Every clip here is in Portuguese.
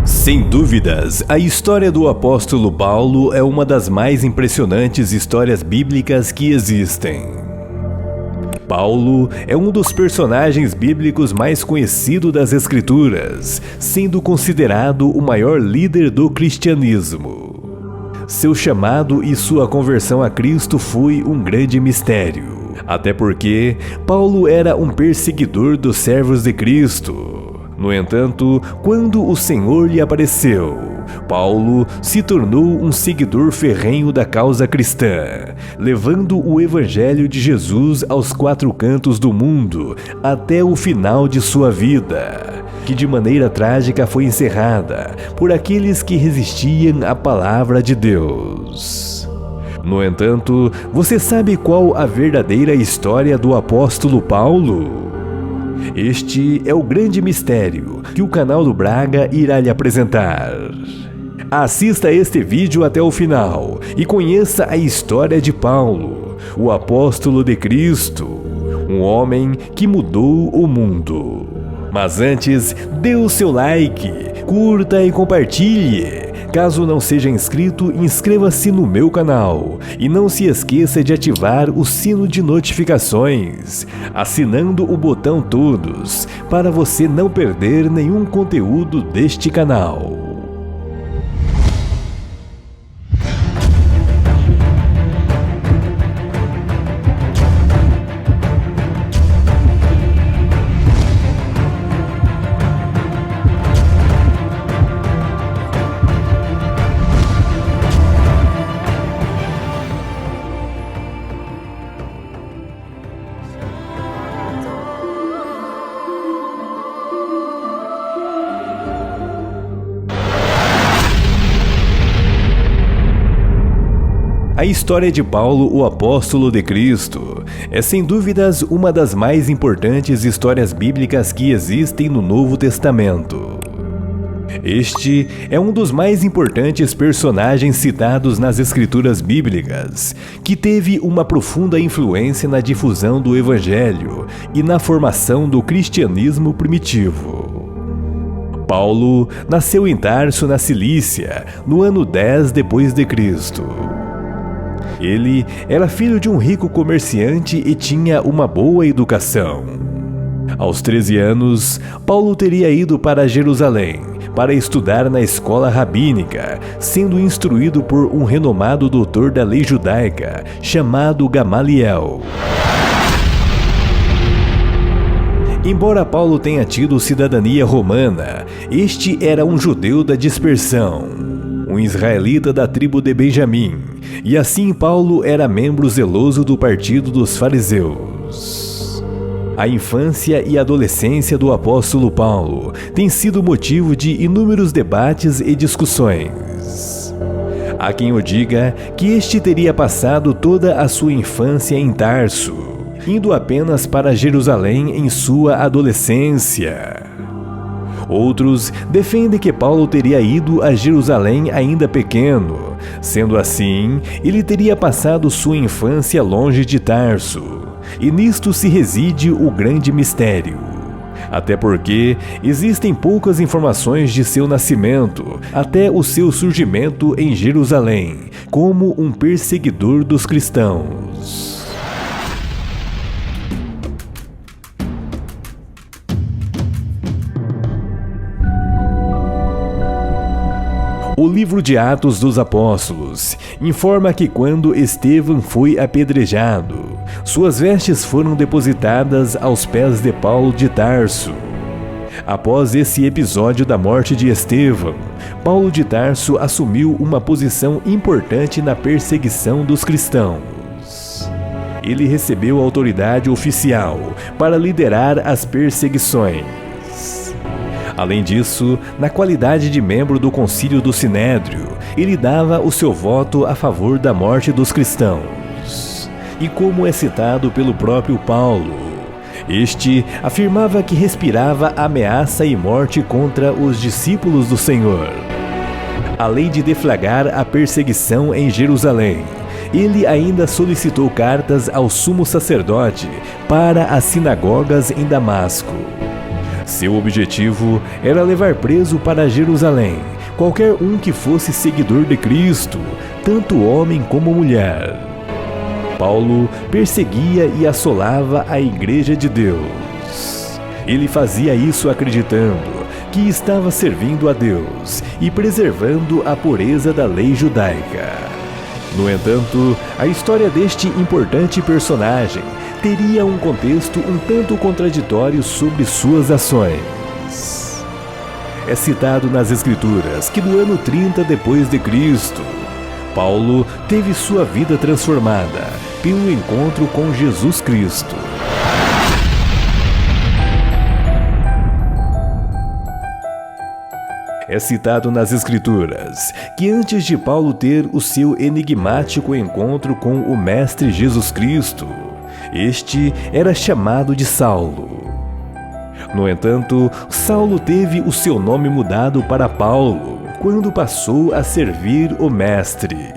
Sem dúvidas, a história do apóstolo Paulo é uma das mais impressionantes histórias bíblicas que existem. Paulo é um dos personagens bíblicos mais conhecidos das Escrituras, sendo considerado o maior líder do cristianismo. Seu chamado e sua conversão a Cristo foi um grande mistério, até porque Paulo era um perseguidor dos servos de Cristo. No entanto, quando o Senhor lhe apareceu, Paulo se tornou um seguidor ferrenho da causa cristã, levando o Evangelho de Jesus aos quatro cantos do mundo até o final de sua vida, que de maneira trágica foi encerrada por aqueles que resistiam à palavra de Deus. No entanto, você sabe qual a verdadeira história do apóstolo Paulo? Este é o grande mistério que o canal do Braga irá lhe apresentar. Assista este vídeo até o final e conheça a história de Paulo, o apóstolo de Cristo, um homem que mudou o mundo. Mas antes, dê o seu like, curta e compartilhe. Caso não seja inscrito, inscreva-se no meu canal e não se esqueça de ativar o sino de notificações, assinando o botão todos, para você não perder nenhum conteúdo deste canal. A história de Paulo, o apóstolo de Cristo, é sem dúvidas uma das mais importantes histórias bíblicas que existem no Novo Testamento. Este é um dos mais importantes personagens citados nas Escrituras bíblicas, que teve uma profunda influência na difusão do Evangelho e na formação do cristianismo primitivo. Paulo nasceu em Tarso, na Cilícia, no ano 10 depois de Cristo. Ele era filho de um rico comerciante e tinha uma boa educação. Aos 13 anos, Paulo teria ido para Jerusalém para estudar na escola rabínica, sendo instruído por um renomado doutor da lei judaica chamado Gamaliel. Embora Paulo tenha tido cidadania romana, este era um judeu da dispersão, um israelita da tribo de Benjamim, e assim Paulo era membro zeloso do partido dos fariseus. A infância e adolescência do apóstolo Paulo tem sido motivo de inúmeros debates e discussões. Há quem o diga que este teria passado toda a sua infância em Tarso, indo apenas para Jerusalém em sua adolescência. Outros defendem que Paulo teria ido a Jerusalém ainda pequeno. Sendo assim, ele teria passado sua infância longe de Tarso. E nisto se reside o grande mistério. Até porque existem poucas informações de seu nascimento, até o seu surgimento em Jerusalém, como um perseguidor dos cristãos. O livro de Atos dos Apóstolos informa que quando Estevão foi apedrejado, suas vestes foram depositadas aos pés de Paulo de Tarso. Após esse episódio da morte de Estevão, Paulo de Tarso assumiu uma posição importante na perseguição dos cristãos. Ele recebeu autoridade oficial para liderar as perseguições. Além disso, na qualidade de membro do Concílio do Sinédrio, ele dava o seu voto a favor da morte dos cristãos. E como é citado pelo próprio Paulo, este afirmava que respirava ameaça e morte contra os discípulos do Senhor. Além de deflagrar a perseguição em Jerusalém, ele ainda solicitou cartas ao sumo sacerdote para as sinagogas em Damasco. Seu objetivo era levar preso para Jerusalém qualquer um que fosse seguidor de Cristo, tanto homem como mulher. Paulo perseguia e assolava a Igreja de Deus. Ele fazia isso acreditando que estava servindo a Deus e preservando a pureza da lei judaica. No entanto, a história deste importante personagem teria um contexto um tanto contraditório sobre suas ações. É citado nas Escrituras que no ano 30 depois de Cristo, Paulo teve sua vida transformada pelo encontro com Jesus Cristo. É citado nas Escrituras que antes de Paulo ter o seu enigmático encontro com o Mestre Jesus Cristo, este era chamado de Saulo. No entanto, Saulo teve o seu nome mudado para Paulo quando passou a servir o Mestre.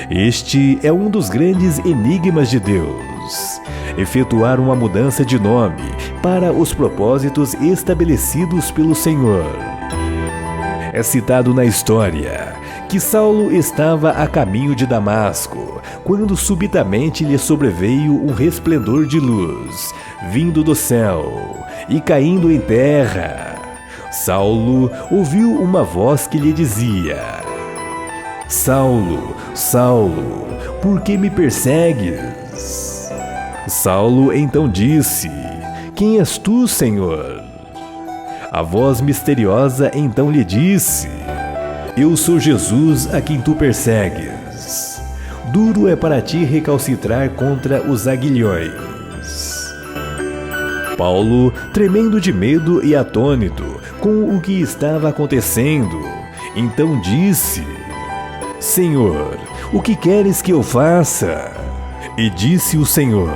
Este é um dos grandes enigmas de Deus: efetuar uma mudança de nome para os propósitos estabelecidos pelo Senhor. É citado na história que Saulo estava a caminho de Damasco, quando subitamente lhe sobreveio um resplendor de luz, vindo do céu e caindo em terra. Saulo ouviu uma voz que lhe dizia: Saulo, Saulo, por que me persegues? Saulo então disse: Quem és tu, Senhor? A voz misteriosa então lhe disse: Eu sou Jesus a quem tu persegues. Duro é para ti recalcitrar contra os aguilhões. Paulo, tremendo de medo e atônito com o que estava acontecendo, então disse: Senhor, o que queres que eu faça? E disse o Senhor: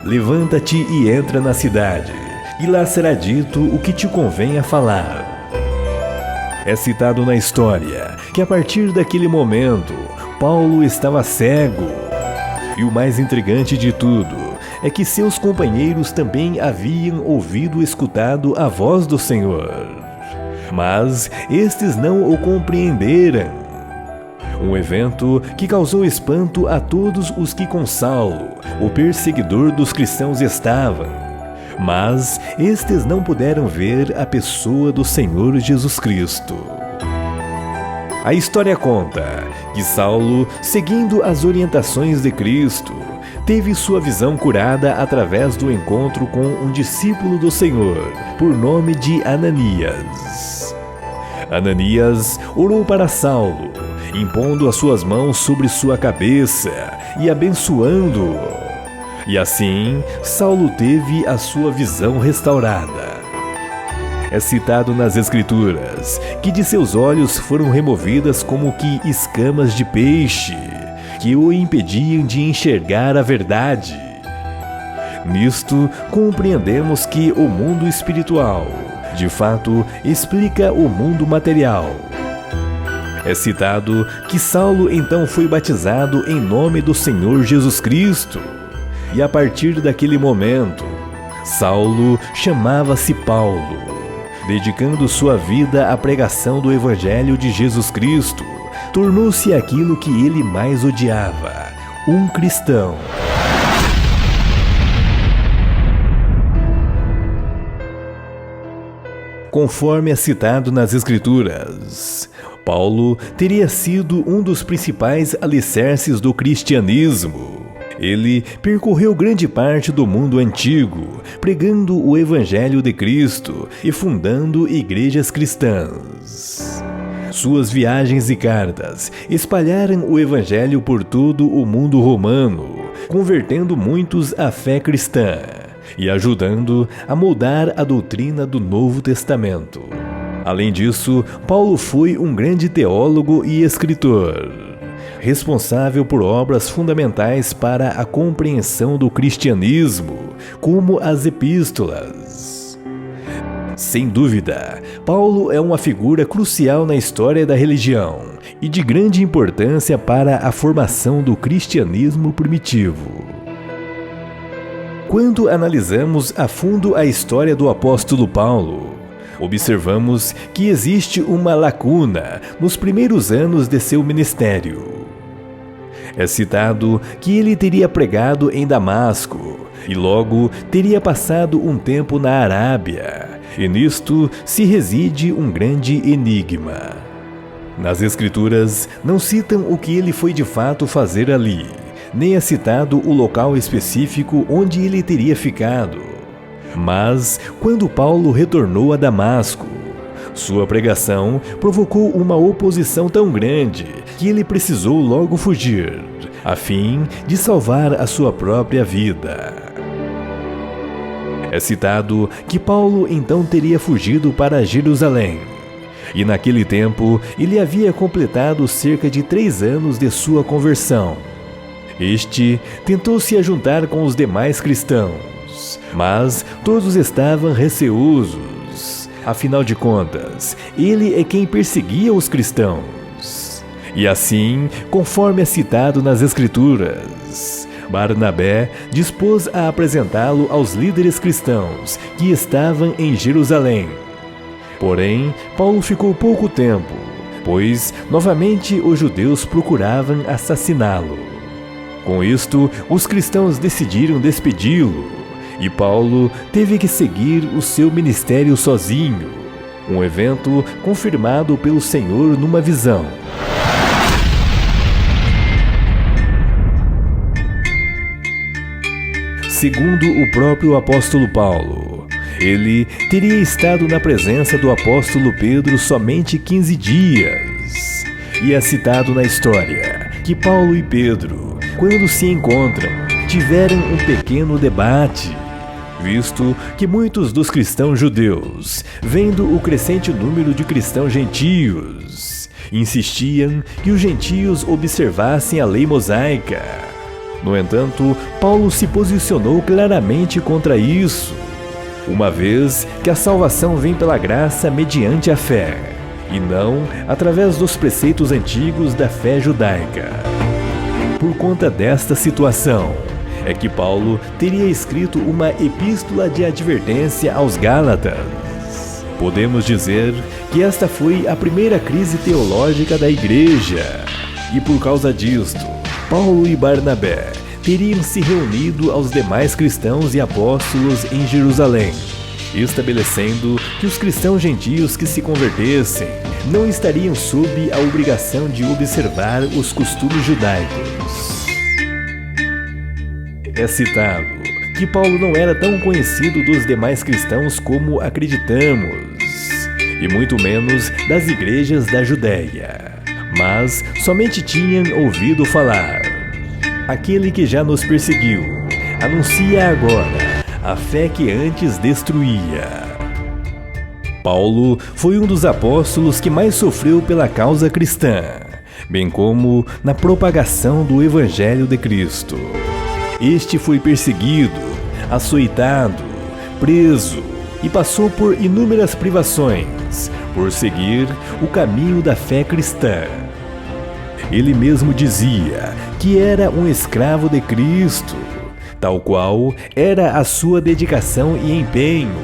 Levanta-te e entra na cidade, e lá será dito o que te convém a falar. É citado na história que a partir daquele momento, Paulo estava cego. E o mais intrigante de tudo é que seus companheiros também haviam ouvido e escutado a voz do Senhor. Mas estes não o compreenderam. Um evento que causou espanto a todos os que com Saulo, o perseguidor dos cristãos, estavam. Mas estes não puderam ver a pessoa do Senhor Jesus Cristo. A história conta que Saulo, seguindo as orientações de Cristo, teve sua visão curada através do encontro com um discípulo do Senhor, por nome de Ananias. Ananias orou para Saulo, impondo as suas mãos sobre sua cabeça e abençoando-o. E assim, Saulo teve a sua visão restaurada. É citado nas Escrituras que de seus olhos foram removidas como que escamas de peixe, que o impediam de enxergar a verdade. Nisto, compreendemos que o mundo espiritual, de fato, explica o mundo material. É citado que Saulo então foi batizado em nome do Senhor Jesus Cristo. E a partir daquele momento, Saulo chamava-se Paulo, dedicando sua vida à pregação do Evangelho de Jesus Cristo. Tornou-se aquilo que ele mais odiava: um cristão. Conforme é citado nas Escrituras, Paulo teria sido um dos principais alicerces do cristianismo. Ele percorreu grande parte do mundo antigo, pregando o Evangelho de Cristo e fundando igrejas cristãs. Suas viagens e cartas espalharam o Evangelho por todo o mundo romano, convertendo muitos à fé cristã e ajudando a moldar a doutrina do Novo Testamento. Além disso, Paulo foi um grande teólogo e escritor, responsável por obras fundamentais para a compreensão do cristianismo, como as epístolas. Sem dúvida, Paulo é uma figura crucial na história da religião e de grande importância para a formação do cristianismo primitivo. Quando analisamos a fundo a história do apóstolo Paulo, observamos que existe uma lacuna nos primeiros anos de seu ministério. É citado que ele teria pregado em Damasco e logo teria passado um tempo na Arábia, e nisto se reside um grande enigma. Nas Escrituras não citam o que ele foi de fato fazer ali, nem é citado o local específico onde ele teria ficado. Mas, quando Paulo retornou a Damasco, sua pregação provocou uma oposição tão grande que ele precisou logo fugir, a fim de salvar a sua própria vida. É citado que Paulo então teria fugido para Jerusalém, e naquele tempo ele havia completado cerca de 3 anos de sua conversão. Este tentou se ajuntar com os demais cristãos, mas todos estavam receosos. Afinal de contas, ele é quem perseguia os cristãos. E assim, conforme é citado nas Escrituras, Barnabé dispôs a apresentá-lo aos líderes cristãos que estavam em Jerusalém. Porém, Paulo ficou pouco tempo, pois novamente os judeus procuravam assassiná-lo. Com isto, os cristãos decidiram despedi-lo, e Paulo teve que seguir o seu ministério sozinho, um evento confirmado pelo Senhor numa visão. Segundo o próprio apóstolo Paulo, ele teria estado na presença do apóstolo Pedro somente 15 dias. E é citado na história que Paulo e Pedro, quando se encontram, tiveram um pequeno debate, visto que muitos dos cristãos judeus, vendo o crescente número de cristãos gentios, insistiam que os gentios observassem a lei mosaica. No entanto, Paulo se posicionou claramente contra isso, uma vez que a salvação vem pela graça mediante a fé, e não através dos preceitos antigos da fé judaica. Por conta desta situação, é que Paulo teria escrito uma epístola de advertência aos Gálatas. Podemos dizer que esta foi a primeira crise teológica da igreja, e por causa disto, Paulo e Barnabé teriam se reunido aos demais cristãos e apóstolos em Jerusalém, estabelecendo que os cristãos gentios que se convertessem não estariam sob a obrigação de observar os costumes judaicos. É citado que Paulo não era tão conhecido dos demais cristãos como acreditamos, e muito menos das igrejas da Judéia, mas somente tinham ouvido falar. Aquele que já nos perseguiu anuncia agora a fé que antes destruía. Paulo foi um dos apóstolos que mais sofreu pela causa cristã, bem como na propagação do Evangelho de Cristo. Este foi perseguido, açoitado, preso e passou por inúmeras privações por seguir o caminho da fé cristã. Ele mesmo dizia que era um escravo de Cristo, tal qual era a sua dedicação e empenho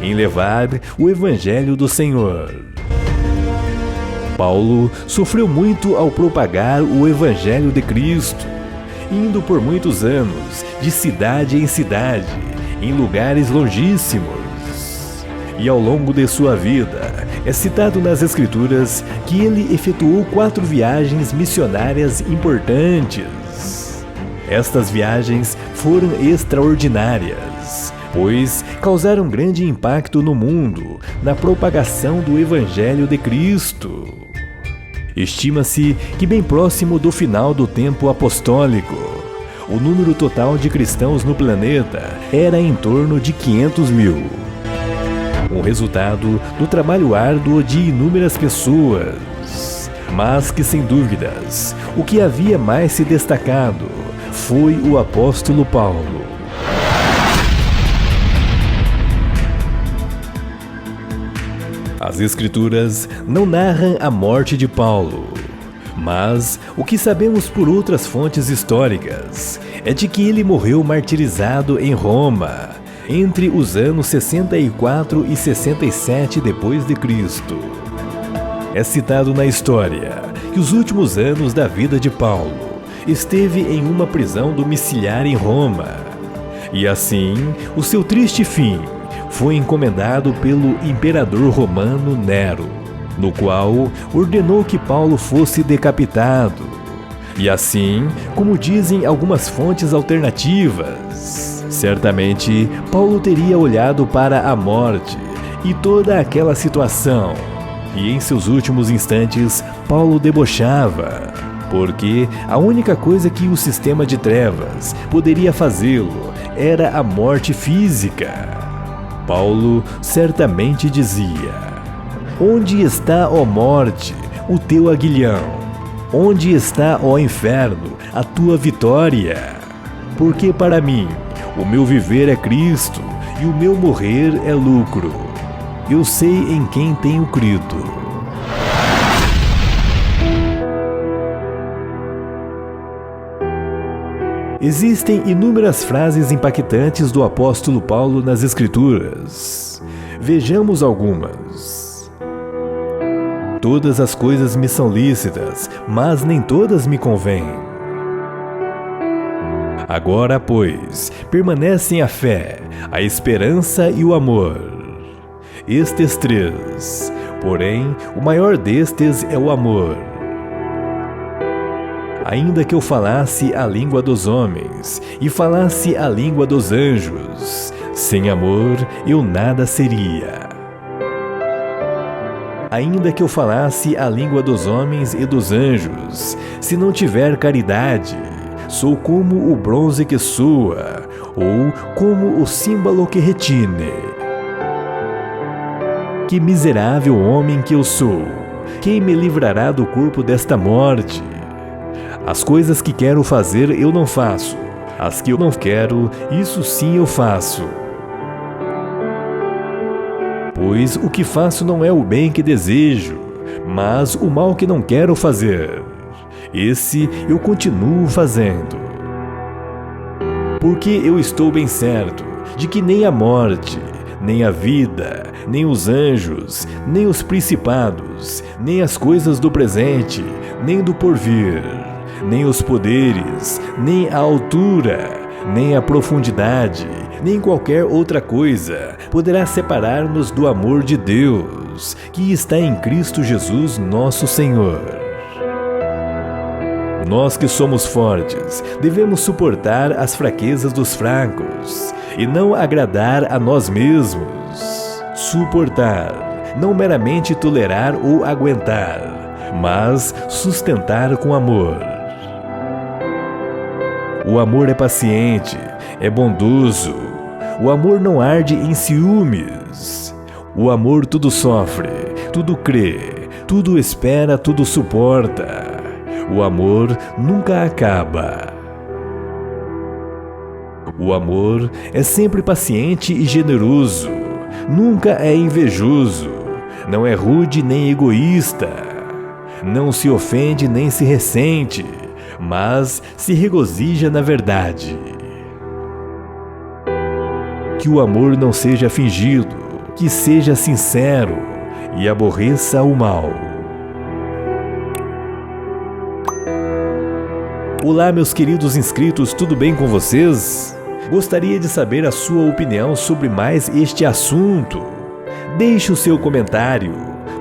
em levar o Evangelho do Senhor. Paulo sofreu muito ao propagar o Evangelho de Cristo, indo por muitos anos de cidade em cidade, em lugares longíssimos. E ao longo de sua vida, é citado nas Escrituras que ele efetuou 4 viagens missionárias importantes. Estas viagens foram extraordinárias, pois causaram grande impacto no mundo na propagação do Evangelho de Cristo. Estima-se que bem próximo do final do tempo apostólico, o número total de cristãos no planeta era em torno de 500 mil. Um resultado do trabalho árduo de inúmeras pessoas, mas que, sem dúvidas, o que havia mais se destacado foi o apóstolo Paulo. As Escrituras não narram a morte de Paulo, Mas o que sabemos por outras fontes históricas é de que ele morreu martirizado em Roma, entre os anos 64 e 67 d.C. É citado na história que os últimos anos da vida de Paulo esteve em uma prisão domiciliar em Roma. E assim, o seu triste fim foi encomendado pelo imperador romano Nero, no qual ordenou que Paulo fosse decapitado. E assim, como dizem algumas fontes alternativas, certamente Paulo teria olhado para a morte e toda aquela situação, e em seus últimos instantes Paulo debochava, porque a única coisa que o sistema de trevas poderia fazê-lo era a morte física. Paulo certamente dizia: onde está, ó morte, o teu aguilhão? Onde está, ó inferno, a tua vitória? Porque para mim, o meu viver é Cristo e o meu morrer é lucro. Eu sei em quem tenho crido. Existem inúmeras frases impactantes do apóstolo Paulo nas Escrituras. Vejamos algumas. Todas as coisas me são lícitas, mas nem todas me convêm. Agora, pois, permanecem a fé, a esperança e o amor. Estes três, porém, o maior destes é o amor. Ainda que eu falasse a língua dos homens e falasse a língua dos anjos, sem amor eu nada seria. Ainda que eu falasse a língua dos homens e dos anjos, se não tiver caridade, sou como o bronze que soa, ou como o símbolo que retine. Que miserável homem que eu sou! Quem me livrará do corpo desta morte? As coisas que quero fazer eu não faço, as que eu não quero, isso sim eu faço. Pois o que faço não é o bem que desejo, mas o mal que não quero fazer. Esse eu continuo fazendo. Porque eu estou bem certo de que nem a morte, nem a vida, nem os anjos, nem os principados, nem as coisas do presente, nem do porvir, nem os poderes, nem a altura, nem a profundidade, nem qualquer outra coisa poderá separar-nos do amor de Deus, que está em Cristo Jesus nosso Senhor. Nós que somos fortes, devemos suportar as fraquezas dos fracos, e não agradar a nós mesmos. Suportar, não meramente tolerar ou aguentar, mas sustentar com amor. O amor é paciente, é bondoso. O amor não arde em ciúmes. O amor tudo sofre, tudo crê, tudo espera, tudo suporta. O amor nunca acaba. O amor é sempre paciente e generoso. Nunca é invejoso. Não é rude nem egoísta. Não se ofende nem se ressente, mas se regozija na verdade. Que o amor não seja fingido, que seja sincero e aborreça o mal. Olá, meus queridos inscritos, tudo bem com vocês? Gostaria de saber a sua opinião sobre mais este assunto. Deixe o seu comentário.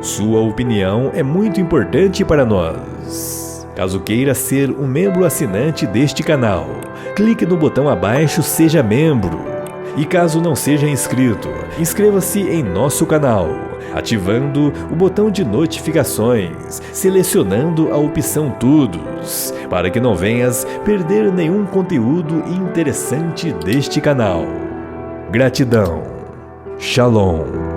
Sua opinião é muito importante para nós. Caso queira ser um membro assinante deste canal, clique no botão abaixo Seja Membro. E caso não seja inscrito, inscreva-se em nosso canal, ativando o botão de notificações, selecionando a opção Todos, para que não venhas perder nenhum conteúdo interessante deste canal. Gratidão. Shalom.